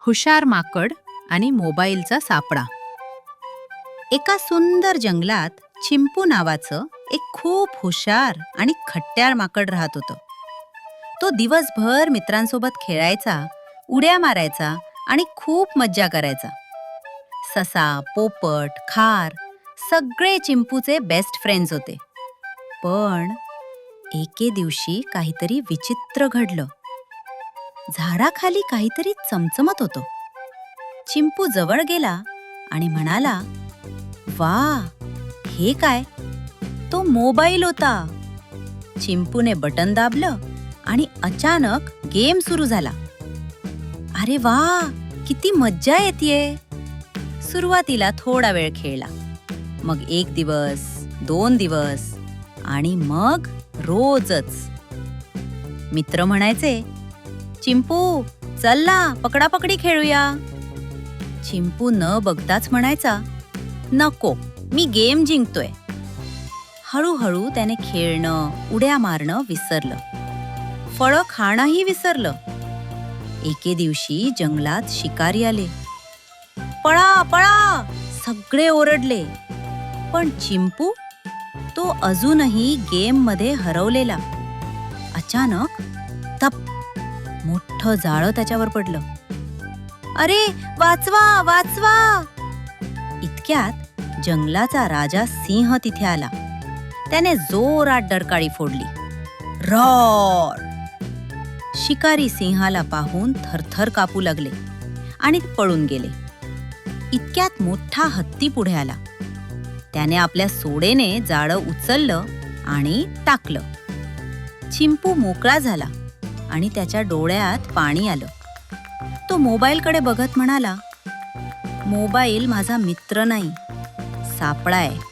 हुशार माकड आणि मोबाईलचा सापळा. एका सुंदर जंगलात चिंपू नावाचं एक खूप हुशार आणि खट्याळ माकड राहत होतं. तो दिवसभर मित्रांसोबत खेळायचा, उड्या मारायचा आणि खूप मज्जा करायचा. ससा, पोपट, खार सगळे चिंपूचे बेस्ट फ्रेंड्स होते. पण एके दिवशी काहीतरी विचित्र घडलं. झाडाखाली काहीतरी चमचमत होतं. चिंपू जवळ गेला आणि म्हणाला, "वा, हे काय?" तो मोबाईल होता. चिंपूने बटन दाबलं आणि अचानक गेम सुरू झाला. अरे वा, किती मज्जा येतेय. सुरुवातीला थोडा वेळ खेळला. मग 1 दिवस, 2 दिवस आणि मग रोजच. मित्र म्हणायचे, "चिंपू, चल ना, पकडापकडी खेळूया." चिंपू न बघताच म्हणायचा, "नको, मी गेम जिंकतोय." हळूहळू त्याने खेळणं, उड्या मारणं विसरलं. फळं खाणंही विसरलं. एके दिवशी जंगलात शिकारी आले. "पळा, पळा!" सगळे ओरडले. पण चिंपू, तो अजूनही गेममध्ये हरवलेला. अचानक तप, मोठं जाळं त्याच्यावर पडलं. "अरे, वाचवा, वाचवा!" इतक्यात जंगलाचा राजा सिंह तिथे आला. त्याने जोरात डरकाळी फोडली. रॉर! शिकारी सिंहाला पाहून थरथर कापू लागले आणि पळून गेले. इतक्यात मोठा हत्ती पुढे आला. त्याने आपल्या सोडेने जाळं उचललं आणि टाकलं. चिंपू मोकळा झाला आणि त्याच्या डोळ्यात पाणी आलं. तो मोबाईलकडे बघत म्हणाला, "मोबाईल माझा मित्र नाही, सापळा आहे.